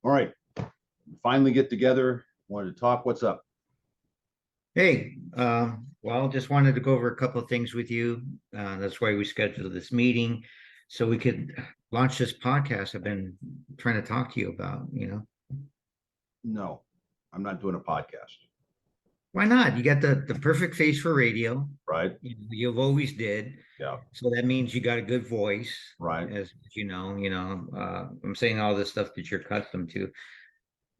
All right. Finally get together. Wanted to talk. What's up? Hey, well, just wanted to go over a couple of things with you. That's why we scheduled this meeting so we could launch this podcast I've been trying to talk to you about. No, I'm not doing a podcast, Why not? You got the perfect face for radio. right? You've always did. Yeah, So that means you got a good voice, right. as I'm saying all this stuff that you're accustomed to.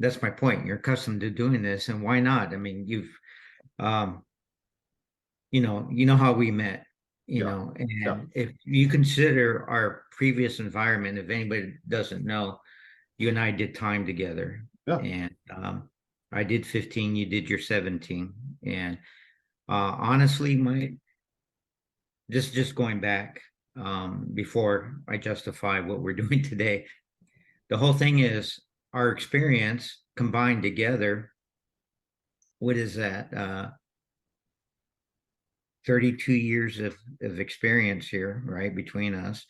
That's my point. You're accustomed to doing this, and why not? I mean, um, you know how we met, Yeah, yeah. and if you consider our previous environment, if anybody doesn't know, you and I did time together, Yeah. and I did 15, you did your 17, and honestly, my just going back, before I justify what we're doing today, the whole thing is our experience combined together. What is that? 32 years of experience here, right, between us.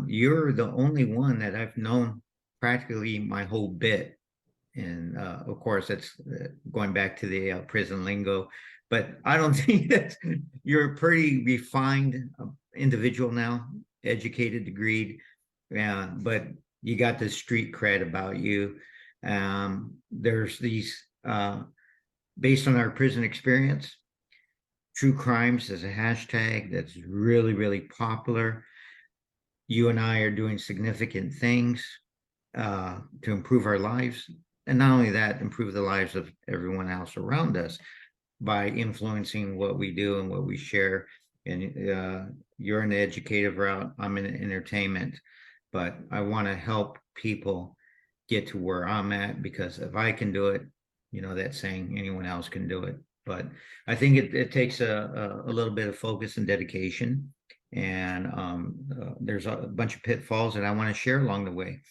You're the only one that I've known practically my whole bit. And of course, that's going back to the prison lingo. But I don't think that you're a pretty refined individual now, educated, degreed. But you got this street cred about you. There's these, based on our prison experience, true crimes is a hashtag that's really, really popular. You and I are doing significant things to improve our lives. And not only that, improve the lives of everyone else around us by influencing what we do and what we share. And you're in the educative route, I'm in entertainment, but I want to help people get to where I'm at because if I can do it, that saying, anyone else can do it. But I think it takes a little bit of focus and dedication. And there's a bunch of pitfalls that I want to share along the way.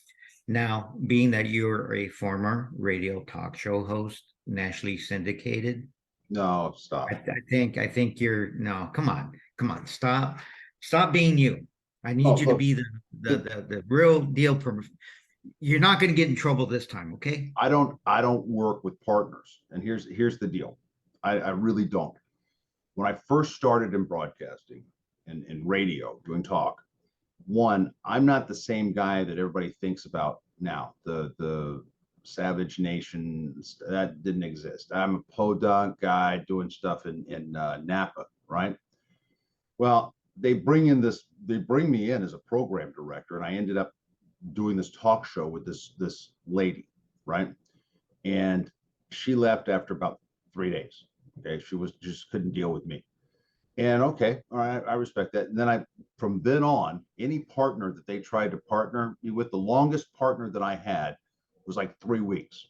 Now, being that you're a former radio talk show host, nationally syndicated, No, I, stop. I think you're no, come on, stop being you. I need Oh, you to look, be the the, the, the real deal. You're not going to get in trouble this time, okay? I don't work with partners. And here's the deal. I really don't. When I first started in broadcasting and in radio doing talk, one, I'm not the same guy that everybody thinks about now. The Savage Nation that didn't exist. I'm a podunk guy doing stuff in Napa, right? Well, they bring me in as a program director, and I ended up doing this talk show with this lady, right? And she left after about 3 days. Okay, she was just couldn't deal with me. And okay, all right, I respect that. And then from then on, any partner that they tried to partner me with, the longest partner that I had was like 3 weeks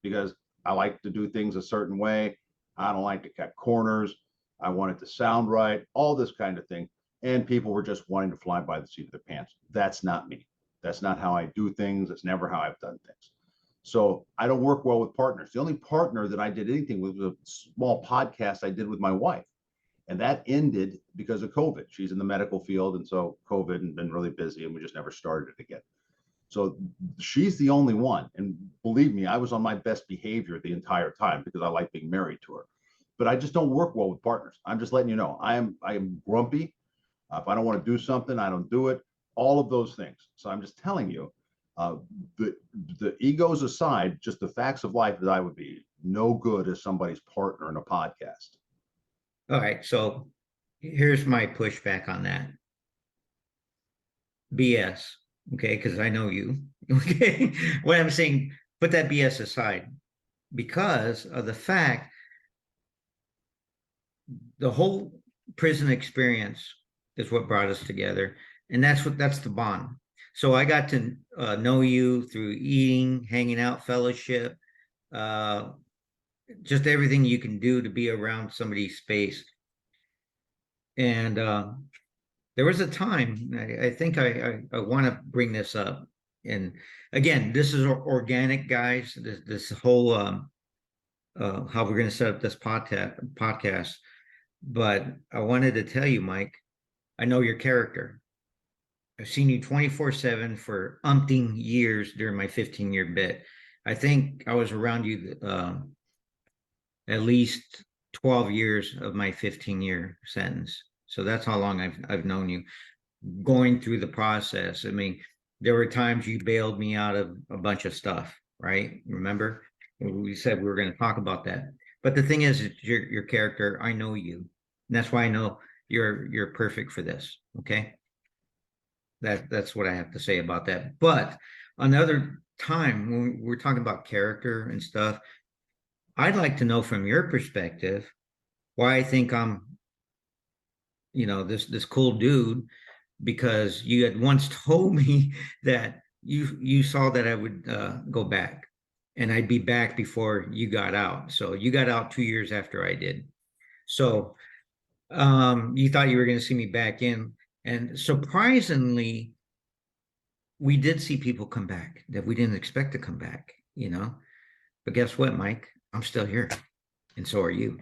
because I like to do things a certain way. I don't like to cut corners. I want it to sound right, all this kind of thing. And people were just wanting to fly by the seat of their pants. That's not me. That's not how I do things. That's never how I've done things. So I don't work well with partners. The only partner that I did anything with was a small podcast I did with my wife. And that ended because of COVID. She's in the medical field. And so COVID and been really busy and we just never started it again. So she's the only one. And believe me, I was on my best behavior the entire time because I like being married to her. But I just don't work well with partners. I'm just letting you know. I am grumpy. If I don't want to do something, I don't do it. All of those things. So I'm just telling you, uh, the the egos aside, just the facts of life that I would be no good as somebody's partner in a podcast. All right. So here's my pushback on that. BS. Okay, because I know you. Okay. What I'm saying, put that BS aside because of the fact the whole prison experience is what brought us together, and that's the bond. So I got to know you through eating, hanging out, fellowship, uh, just everything you can do to be around somebody's space. And there was a time I think I want to bring this up, and again, this is organic, guys. This whole how we're going to set up this podcast. But I wanted to tell you, Mike, I know your character. I've seen you 24/7 for umpteen years during my 15-year bit. I think I was around you at least 12 years of my 15-year sentence. So that's how long I've known you. Going through the process. I mean, there were times you bailed me out of a bunch of stuff, right? Remember? We said we were going to talk about that. But the thing is, your character, I know you. And that's why I know you're perfect for this. Okay. That's what I have to say about that. But another time when we're talking about character and stuff, I'd like to know from your perspective why I think I'm, this cool dude, because you had once told me that you saw that I would go back and I'd be back before you got out. So you got out 2 years after I did. So you thought you were going to see me back in, and surprisingly, we did see people come back that we didn't expect to come back. But guess what, Mike? I'm still here, and so are you.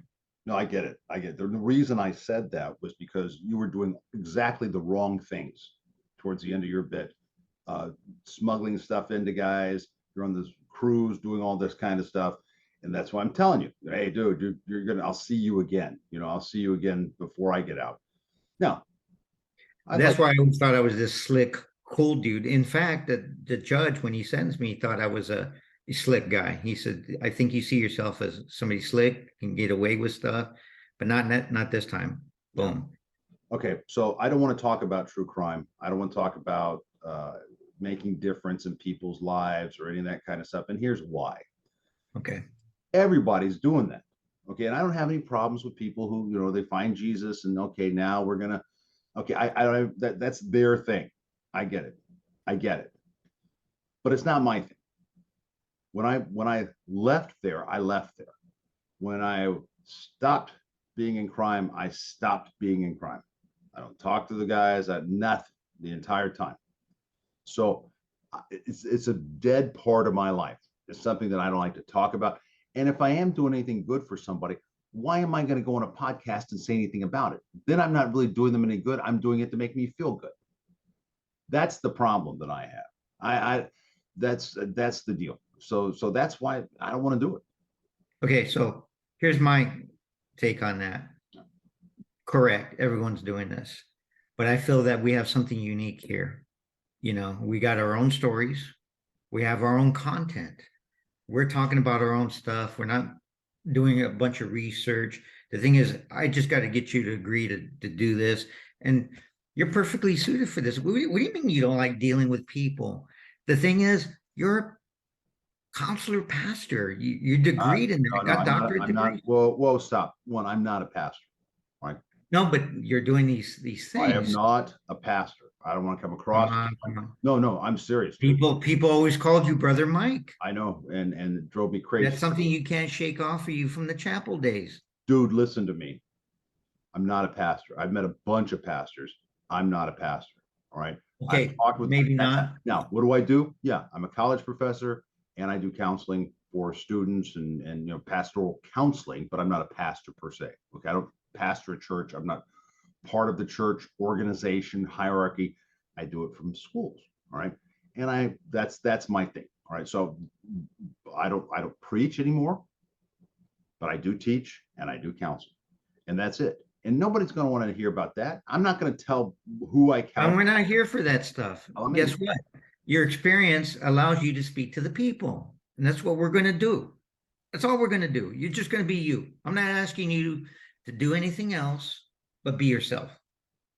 No, I get it. I get it. The reason I said that was because you were doing exactly the wrong things towards the end of your bit. Uh, Smuggling stuff into guys. You're on this cruise doing all this kind of stuff. And that's why I'm telling you, hey, dude, you're gonna, I'll see you again. I'll see you again before I get out. Now, I'd That's like, why I always thought I was this slick, cool dude. In fact, the judge, when he sentenced me, thought I was a slick guy. He said, "I think you see yourself as somebody slick, can get away with stuff, but not this time." yeah. Boom. Okay, so I don't want to talk about true crime. I don't want to talk about making difference in people's lives or any of that kind of stuff. And here's why. Okay. Everybody's doing that. Okay, and I don't have any problems with people who, they find Jesus and okay, now we're gonna, okay, I don't, that's their thing. I get it. I get it. But it's not my thing. When I left there, I left there. When I stopped being in crime, I stopped being in crime. I don't talk to the guys, I nothing the entire time. So it's a dead part of my life. It's something that I don't like to talk about. And if I am doing anything good for somebody, why am I going to go on a podcast and say anything about it? Then I'm not really doing them any good. I'm doing it to make me feel good. That's the problem that I have. I that's the deal. So that's why I don't want to do it. Okay, so here's my take on that. Correct. Everyone's doing this. But I feel that we have something unique here. We got our own stories, we have our own content. We're talking about our own stuff. We're not doing a bunch of research. The thing is, I just got to get you to agree to do this. And you're perfectly suited for this. What do you mean you don't like dealing with people? The thing is, you're a counselor pastor. You're degreed in No, that, no, got I'm not. doctorate I'm not. degrees. Whoa, stop. One, I'm not a pastor. Right? No, but you're doing these I am things. not a pastor. I don't want to come Come across. on, come on. No, no, I'm serious, dude. People always called you Brother Mike. I know, and it drove me That's crazy. something you can't shake off of you from the chapel days. Dude, listen to me. I'm not a pastor. I've met a bunch of pastors. I'm not a pastor. All right. I've Okay, talked with maybe not. now. What do I do? Yeah, I'm a college professor and I do counseling for students and pastoral counseling, but I'm not a pastor per se. Okay, I don't pastor a church. I'm not part of the church organization hierarchy. I do it from schools. All right. And that's my thing. All right. So I don't preach anymore, but I do teach and I do counsel. And that's it. And nobody's going to want to hear about that. I'm not going to tell who I And counsel. we're not here for that stuff. Guess what? Your experience allows you to speak to the people. And that's what we're going to do. That's all we're going to do. You're just going to be you. I'm not asking you to do anything else but be yourself.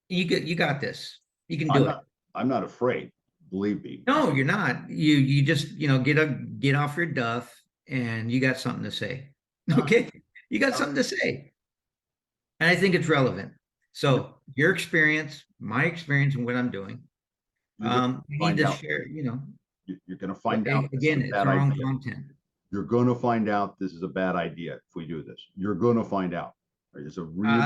You got this. You can I'm do it. not. I'm not afraid. Believe me. No, you're not. You just, get off your duff and you got something to say. No, Okay? You got no, something to say. And I think it's relevant. no. So your experience, my experience, and what I'm doing, You're going to we need find to out. share. You're going to find out this is Again, a it's bad our own idea. content. You're going to find out this is a bad idea if we do this. You're going to find out. It's a really good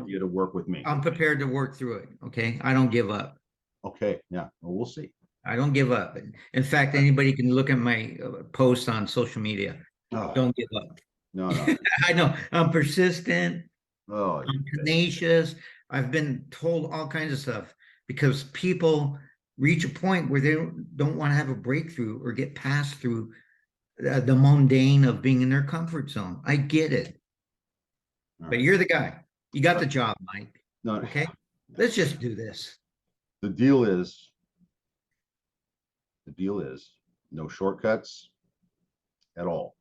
idea to work with me. I'm prepared to work through it. Okay. I don't give up. Okay. Yeah. Well, we'll see. I don't give up. In fact, anybody can look at my posts on social media. Oh, Don't give up. no, no. I know I'm persistent. Oh, I'm tenacious. I've been told all kinds of stuff because people reach a point where they don't want to have a breakthrough or get past through the mundane of being in their comfort zone. I get it. All But right. you're the guy. You got the job, Mike. No, Okay. Let's just do this. the deal is, no shortcuts at all.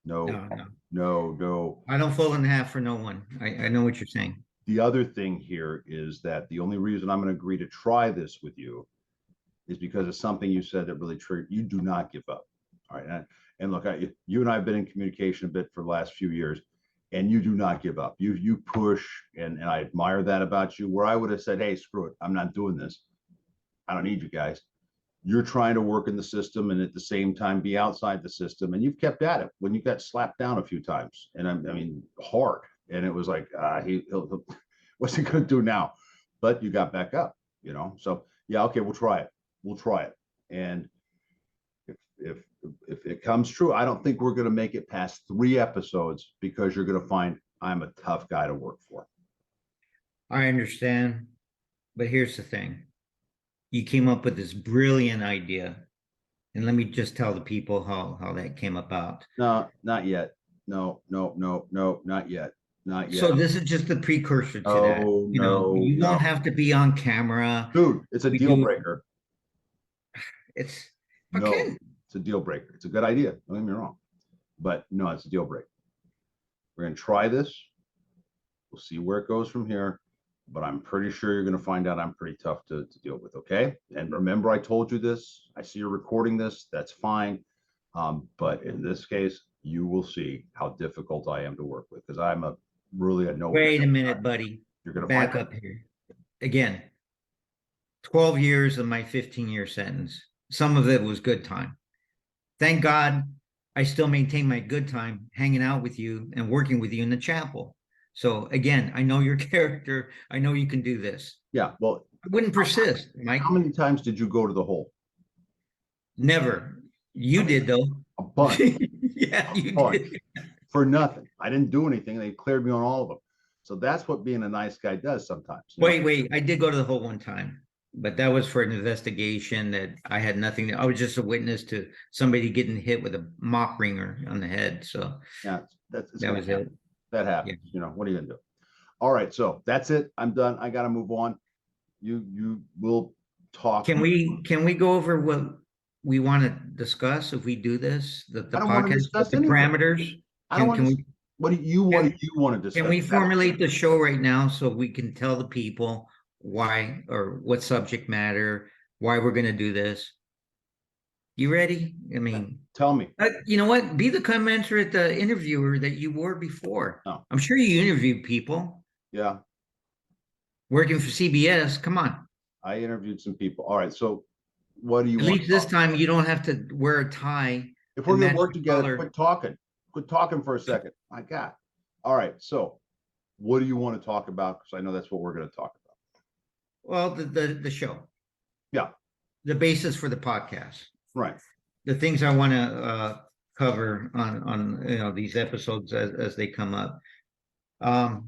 No, No, no. no. I don't fold in half for no one. I know what you're saying. The other thing here is that the only reason I'm going to agree to try this with you is because of something you said that really triggered. You do not give up. All right. And look, you and I have been in communication a bit for the last few years, and you do not give up. You push, and I admire that about you. Where I would have said, hey, screw it, I'm not doing this. I don't need you guys. You're trying to work in the system and at the same time be outside the system, and you've kept at it when you got slapped down a few times, and I mean hard, and it was like what's he going to do now? But you got back up, so yeah, okay, we'll try it. And if if it comes true, I don't think we're going to make it past 3 episodes, because you're going to find I'm a tough guy to work for. I understand. But here's the thing. You came up with this brilliant idea. And let me just tell the people how that came about. No, not yet. No, not yet. Not yet. So this is just the precursor to that. Oh, no, You no. won't have to be on camera. Dude, it's a deal breaker. It's No, okay. it's a deal breaker. It's a good idea. Don't get me wrong. But no, it's a deal breaker. We're going to try this. We'll see where it goes from here. But I'm pretty sure you're going to find out I'm pretty tough to deal with. Okay. And remember, I told you this. I see you're recording this. That's fine. But in this case, you will see how difficult I am to work with, because I'm really a no. Wait a minute, buddy. You're going to back up here. Again, 12 years of my 15-year sentence. Some of it was good time. Thank God I still maintain my good time hanging out with you and working with you in the chapel. So again, I know your character. I know you can do this. Yeah, well, I wouldn't persist, Mike. How many times did you go to the hole? Never. You did, though. A bunch. Yeah, you did. For nothing. I didn't do anything. They cleared me on all of them. So that's what being a nice guy does sometimes. Wait. I did go to the hole one time, but that was for an investigation that I had nothing. I was just a witness to somebody getting hit with a mop wringer on the head. So yeah, that was it. That happens. Yeah. What are you gonna do? All right, so that's it. I'm done. I gotta move on. You will talk. Can we go over what we want to discuss if we do this? The podcast, the parameters. What do you want to discuss? Can we formulate the show right now so we can tell the people why or what subject matter, why we're going to do this? You ready? I mean, tell me. You know what? Be the commensurate interviewer that you were before. Oh. I'm sure you interviewed people. Yeah. Working for CBS. Come on. I interviewed some people. All right. So what do you want? At least this time you don't have to wear a tie. If we're going to work together, quit talking for a second. My God. All right. So what do you want to talk about? Because I know that's what we're going to talk about. Well, the show. Yeah. The basis for the podcast. Right. The things I want to cover on these episodes as they come up. Are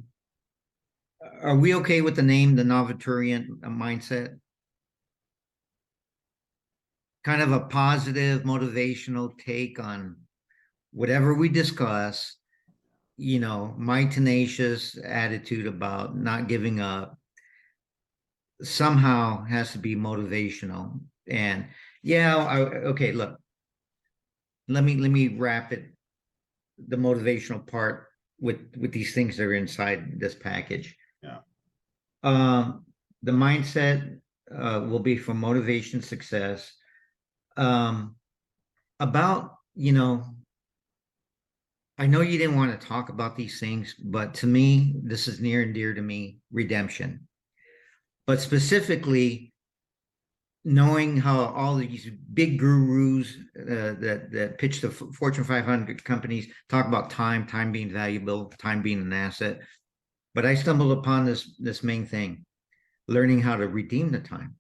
we okay with the name, the Novaturian Mindset? Kind of a positive, motivational take on whatever we discuss. My tenacious attitude about not giving up somehow has to be motivational. And okay, look, let me wrap it, the motivational part with these things that are inside this package. Yeah. The mindset will be for motivation, success. About, I know you didn't want to talk about these things, but to me, this is near and dear to me, redemption. But specifically, knowing how all these big gurus that pitch the Fortune 500 companies talk about time being valuable, time being an asset. But I stumbled upon this main thing, learning how to redeem the time.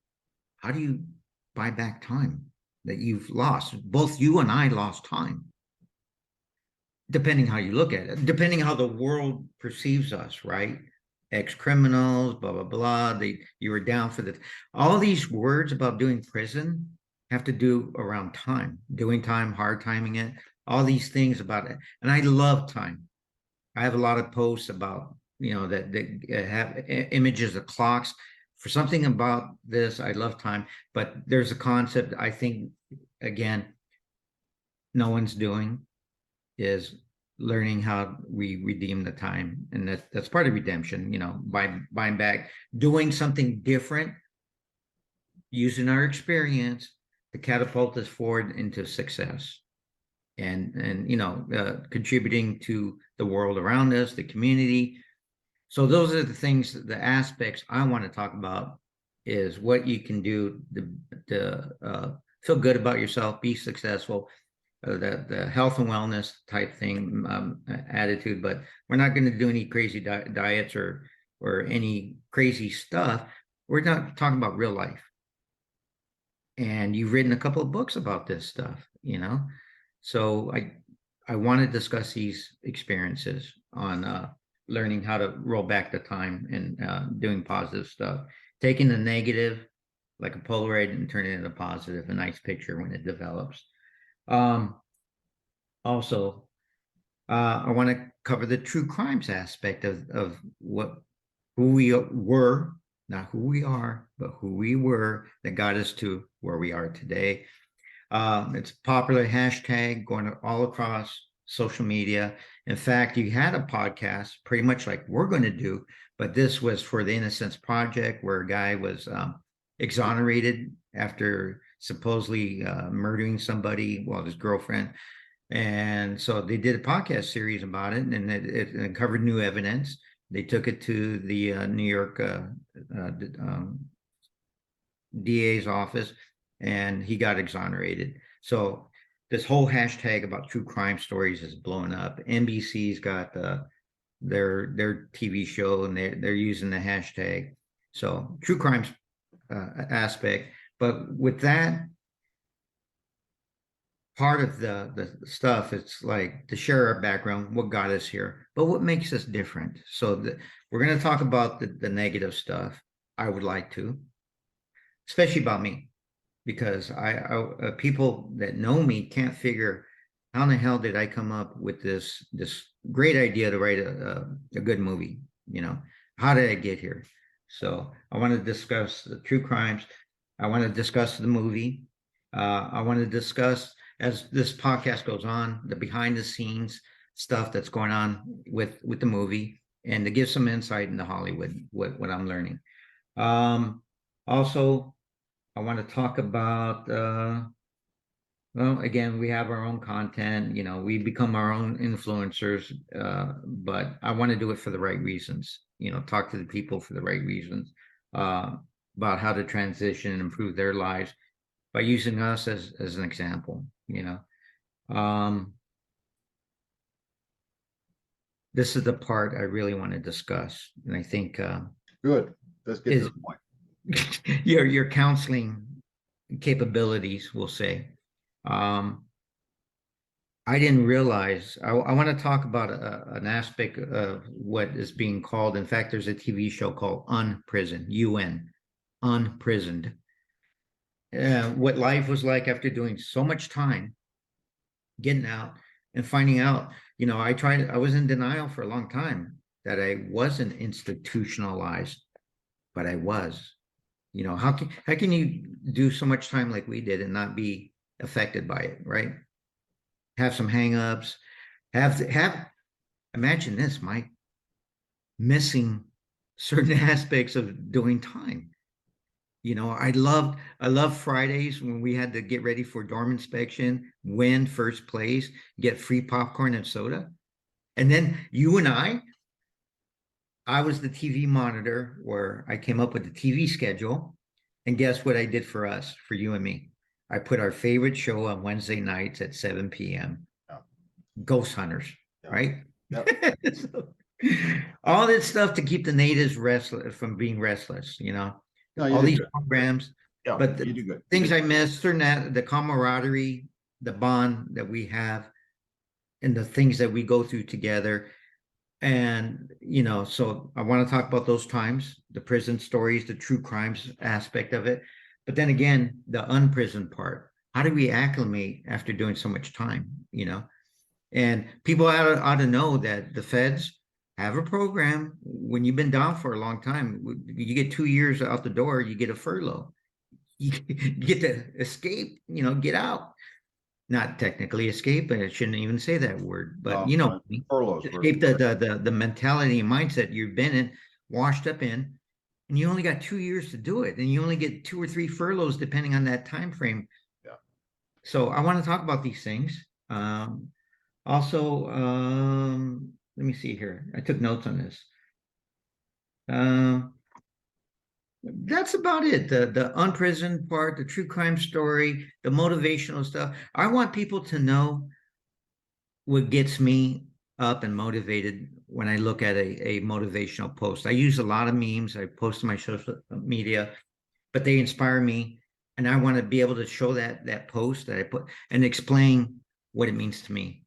How do you buy back time that you've lost? Both you and I lost time, depending how you look at it, depending how the world perceives us, right? ex-criminals, blah, blah, blah. You were down for the, all these words about doing prison have to do around time, doing time, hard timing it, all these things about it. And I love time. I have a lot of posts about, that have images of clocks. For something about this, I love time, but there's a concept I think, again, no one's doing is learning how we redeem the time. And that's part of redemption, by buying back, doing something different, using our experience to catapult us forward into success and contributing to the world around us, the community. So those are the things, the aspects I want to talk about is what you can do to feel good about yourself, be successful, the health and wellness type thing, attitude. But we're not going to do any crazy diets or any crazy stuff. We're not talking about real life. And you've written a couple of books about this stuff, So I want to discuss these experiences on learning how to roll back the time and doing positive stuff, taking the negative like a Polaroid and turning it into positive, a nice picture when it develops. Also, I want to cover the true crimes aspect of who we were, not who we are, but who we were that got us to where we are today. It's a popular hashtag going all across social media. In fact, you had a podcast pretty much like we're going to do, but this was for the Innocence Project, where a guy was exonerated after supposedly murdering somebody, well, his girlfriend. And so they did a podcast series about it, and it covered new evidence. They took it to the New York DA's office, and he got exonerated. So this whole hashtag about true crime stories is blowing up. NBC's got their TV show, and they're using the hashtag. So true crimes aspect, but with that part of the stuff, it's like to share our background, what got us here, but what makes us different. So we're going to talk about the negative stuff. I would like to, especially about me, because I people that know me can't figure how in the hell did I come up with this great idea to write a good movie. How did I get here? So I want to discuss the true crimes. I want to discuss the movie. I want to discuss, as this podcast goes on, the behind the scenes stuff that's going on with the movie, and to give some insight into Hollywood, what I'm learning. Also, I want to talk about, well, again, we have our own content, we become our own influencers, but I want to do it for the right reasons, talk to the people for the right reasons, about how to transition and improve their lives by using us as an example, this is the part I really want to discuss. And I think, good. Let's get to the point. Your counseling capabilities, we'll say. I didn't realize, I want to talk about an aspect of what is being called, in fact, there's a TV show called Unprisoned, UN, Unprisoned. What life was like after doing so much time, getting out and finding out, I was in denial for a long time that I wasn't institutionalized, but I was. How can you do so much time like we did and not be affected by it, right? Have some hangups, imagine this, Mike, missing certain aspects of doing time. I love Fridays when we had to get ready for dorm inspection, win first place, get free popcorn and soda. And then you and I was the TV monitor where I came up with the TV schedule. And guess what I did for us, for you and me? I put our favorite show on Wednesday nights at 7 p.m. Yeah. Ghost Hunters, Yeah. right? Yep. So, all this stuff to keep the natives restless from being restless, No, all these programs. Yeah, but you do good. Things I missed are not the camaraderie, the bond that we have, and the things that we go through together. And, so I want to talk about those times, the prison stories, the true crimes aspect of it. But then again, the unprisoned part. How do we acclimate after doing so much time? And people ought to know that the feds have a program. When you've been down for a long time, you get 2 years out the door, you get a furlough. You get to escape, get out. Not technically escape, and it shouldn't even say that word, but Furloughs were, escape the mentality and mindset you've been in, washed up in, and you only got 2 years to do it, and you only get 2 or 3 furloughs depending on that time frame. yeah. So I want to talk about these things. Also, let me see here. I took notes on this. That's about it. The unprisoned part, the true crime story, the motivational stuff. I want people to know what gets me up and motivated when I look at a motivational post. I use a lot of memes. I post on my social media, but they inspire me, and I want to be able to show that post that I put and explain what it means to me,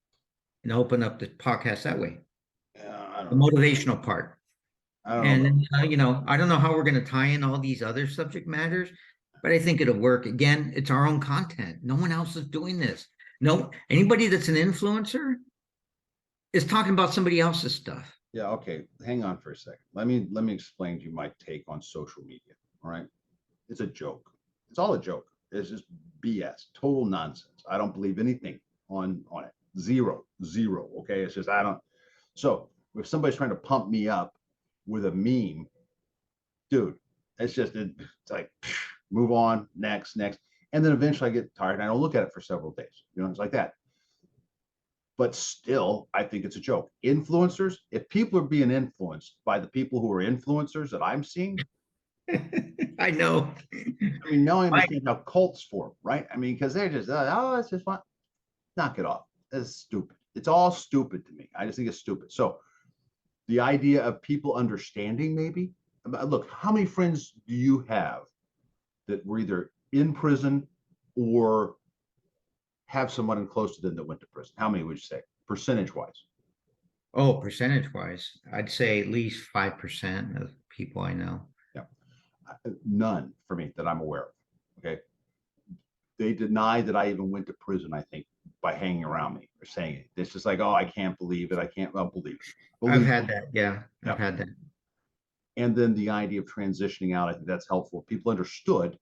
and open up the podcast that way. I The don't know. motivational part. I don't know. And I don't know how we're going to tie in all these other subject matters, but I think it'll work. Again, it's our own content. No one else is doing this. No, anybody that's an influencer is talking about somebody else's stuff. Yeah, okay. Hang on for a second. Let me explain to you my take on social media. All right. It's a joke. It's all a joke. It's just BS, total nonsense. I don't believe anything on it. Zero, zero. Okay. It's just I don't. So if somebody's trying to pump me up with a meme, dude, it's like move on, next, and then eventually I get tired and I don't look at it for several days. It's like that. But still, I think it's a joke. Influencers, if people are being influenced by the people who are influencers that I'm seeing, I know. I mean, now I understand how cults form, right? I mean, because they're just, oh, it's just fun. Knock it off. It's stupid. It's all stupid to me. I just think it's stupid. So the idea of people understanding, maybe, look, how many friends do you have that were either in prison or have someone close to them that went to prison? How many would you say, percentage wise? Oh, percentage wise, I'd say at least 5% of people I know. Yeah, none for me that I'm aware of. Okay, they deny that I even went to prison. I think by hanging around me or saying it, it's just like, oh, I can't believe it. I can't believe it. I've had that. Yeah, I've had that. And then the idea of transitioning out, I think that's helpful. People understood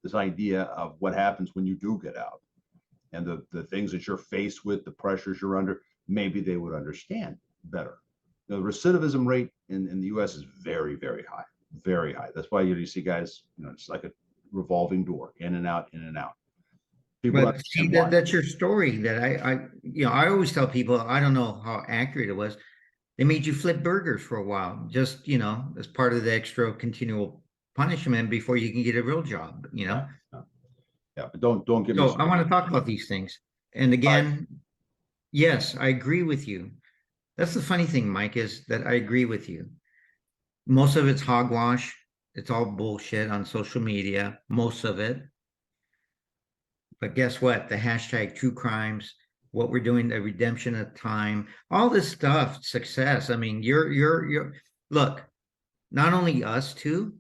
this idea of what happens when you do get out and the things that you're faced with, the pressures you're under, maybe they would understand better. The recidivism rate in the US is very, very high, very high. That's why you see guys, it's like a revolving door, in and out, in and out. People But see, that's your story that I always tell people, I don't know how accurate it was. They made you flip burgers for a while, just, as part of the extra continual punishment before you can get a real job. Yeah, but don't get me. So I want to talk about these things. And again, yes, I agree with you. That's the funny thing, Mike, is that I agree with you. Most of it's hogwash. It's all bullshit on social media, most of it. But guess what? The hashtag true crimes, what we're doing, the redemption of time, all this stuff, success. I mean, you're look, not only us two,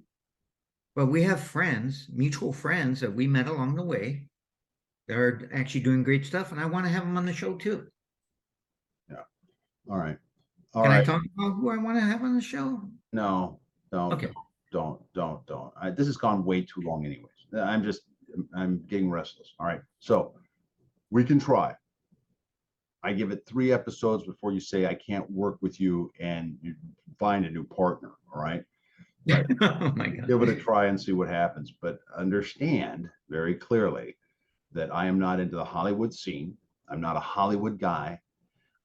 but we have friends, mutual friends that we met along the way that are actually doing great stuff. And I want to have them on the show too. Yeah. All right. Can I talk about who I want to have on the show? No, don't. Okay. Don't. This has gone way too long anyways. I'm getting restless. All right. So we can try. I give it 3 episodes before you say I can't work with you and you find a new partner. All right. But Oh my God. give it a try and see what happens. But understand very clearly that I am not into the Hollywood scene. I'm not a Hollywood guy.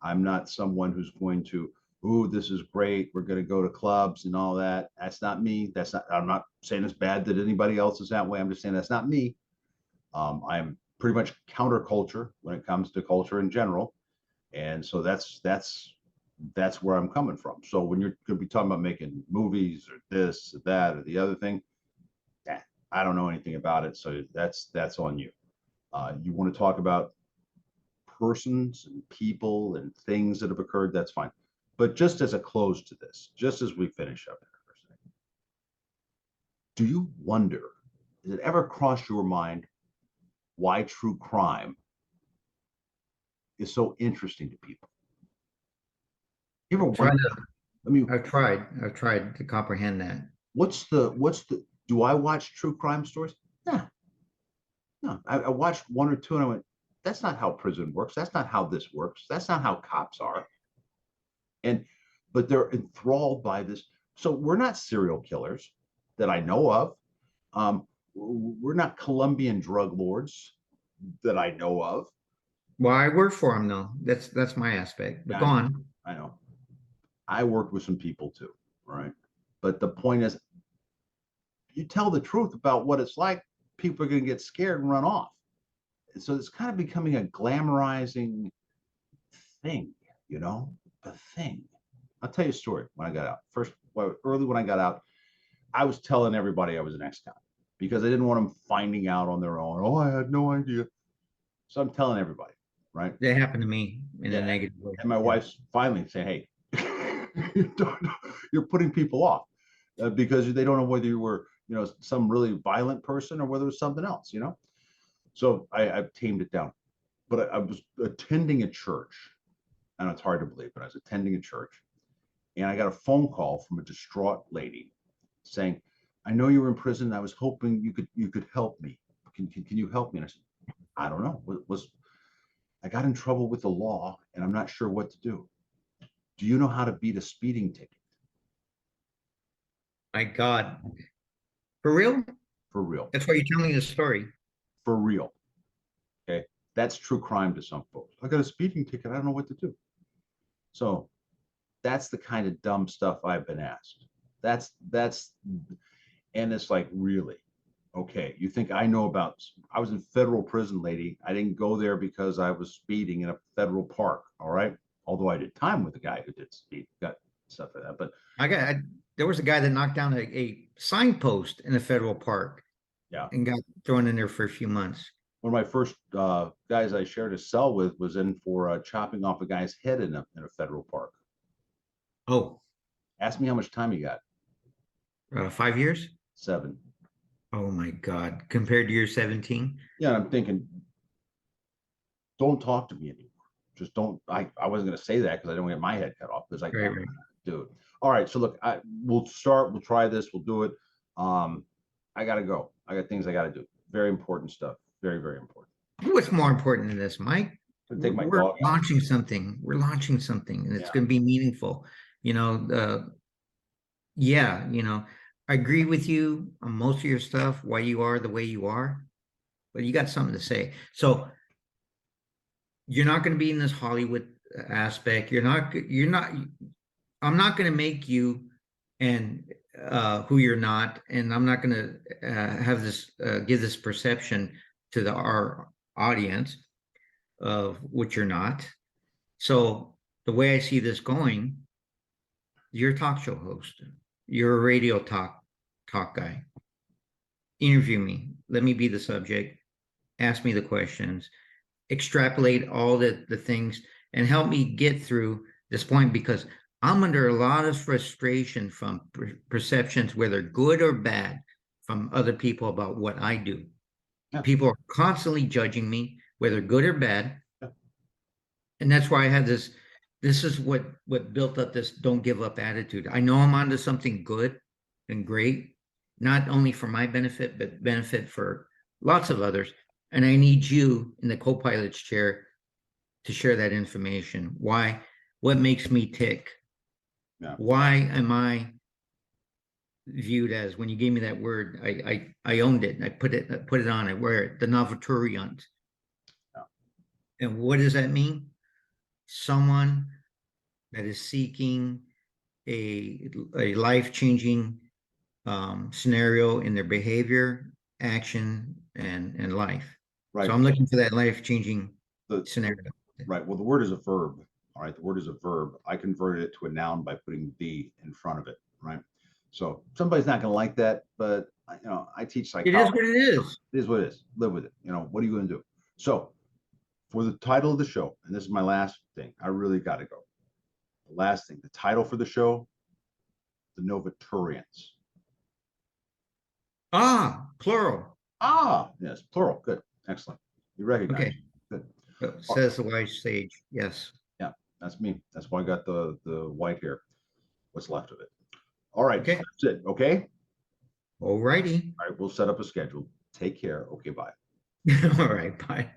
I'm not someone who's going to, ooh, this is great. We're going to go to clubs and all that. That's not me. I'm not saying it's bad that anybody else is that way. I'm just saying that's not me. I'm pretty much counterculture when it comes to culture in general. And so that's where I'm coming from. So when you're going to be talking about making movies or this, or that, or the other thing, I don't know anything about it. So that's on you. You want to talk about persons and people and things that have occurred, that's fine. But just as a close to this, just as we finish up here for a second, do you wonder, does it ever cross your mind why true crime is so interesting to people? You ever Try wonder? to, I mean, I've tried to comprehend that. do I watch true crime stories? No, no. I watched one or two and I went, that's not how prison works. That's not how this works. That's not how cops are. And, but they're enthralled by this. So we're not serial killers that I know of. We're not Colombian drug lords that I know of. Well, I work for him though. That's my aspect. But I go know, on. I know. I worked with some people too, right? But the point is, you tell the truth about what it's like, people are going to get scared and run off. And so it's kind of becoming a glamorizing thing, you know, a thing. I'll tell you a story when I got out. First, well, early when I got out, I was telling everybody I was an ex-con because I didn't want them finding out on their own. Oh, I had no idea. So I'm telling everybody, right? That happened to me in a Yeah. negative way. And my wife's finally saying, hey, you're putting people off because they don't know whether you were, you know, some really violent person or whether it was something else, you know? So I've tamed it down. But I was attending a church, and it's hard to believe, but I was attending a church, and I got a phone call from a distraught lady saying, I know you were in prison. I was hoping you could help me. Can you help me? And I said, I don't know. I got in trouble with the law and I'm not sure what to do. Do you know how to beat a speeding ticket? My God. For real? For real. That's why you're telling me the story. For real. Okay. That's true crime to some folks. I got a speeding ticket. I don't know what to do. So that's the kind of dumb stuff I've been asked. That's and it's like, really? Okay, you think I know about, I was in federal prison, lady. I didn't go there because I was speeding in a federal park. All right. Although I did time with a guy who did speed, got stuff like that. But There was a guy that knocked down a signpost in a federal park yeah, and got thrown in there for a few months. one of my first guys I shared a cell with was in for chopping off a guy's head in a federal park. Oh, Ask me how much time he got. 5 years? 7. Oh my God. Compared to your 17? Yeah, and I'm thinking, don't talk to me anymore. Just don't. I wasn't going to say that because I don't get my head cut off because I Right, can't right. do it. All right, so look, we'll start. We'll try this. We'll do it. I got to go. I got things I got to do. Very important stuff. Very, very important. What's more important than this, Mike? Take my We're dog out. launching something. We're launching something, and it's Yeah. going to be meaningful. You know, yeah, you know, I agree with you on most of your stuff, why you are the way you are, but you got something to say. So you're not going to be in this Hollywood aspect. I'm not going to make you and who you're not, and I'm not going to have this give this perception to our audience of what you're not. So the way I see this going, you're a talk show host. You're a radio talk guy. Interview me. Let me be the subject. Ask me the questions. Extrapolate all the things and help me get through this point because I'm under a lot of frustration from perceptions, whether good or bad, from other people about what I do. Yeah. People are constantly judging me, whether good or bad. Yeah. And that's why I had this is what built up this don't give up attitude. I know I'm onto something good and great, not only for my benefit, but benefit for lots of others. And I need you in the co-pilot's chair to share that information. Why? What makes me tick? Yeah. Why am I viewed as, when you gave me that word, I owned it. I put it on it, wear it, the Novaturiant. Yeah. And what does that mean? Someone that is seeking a life-changing scenario in their behavior, action, and life. Right. So I'm looking for that life-changing scenario. Right. Well, the word is a verb. All right. The word is a verb. I converted it to a noun by putting the in front of it. Right. So somebody's not going to like that, but you know, I teach psychology. It is what it is. It is what it is. Live with it. You know, what are you going to do? So for the title of the show, and this is my last thing, I really got to go. The last thing, the title for the show, The Novaturians. Ah, plural. Ah, yes, plural. Good. Excellent. You recognize. Okay. Good. Says the wise sage. Yes. Yeah, that's me. That's why I got the white hair. What's left of it. All right. Okay. That's it. Okay. All righty. All right. We'll set up a schedule. Take care. Okay. Bye. All right. Bye.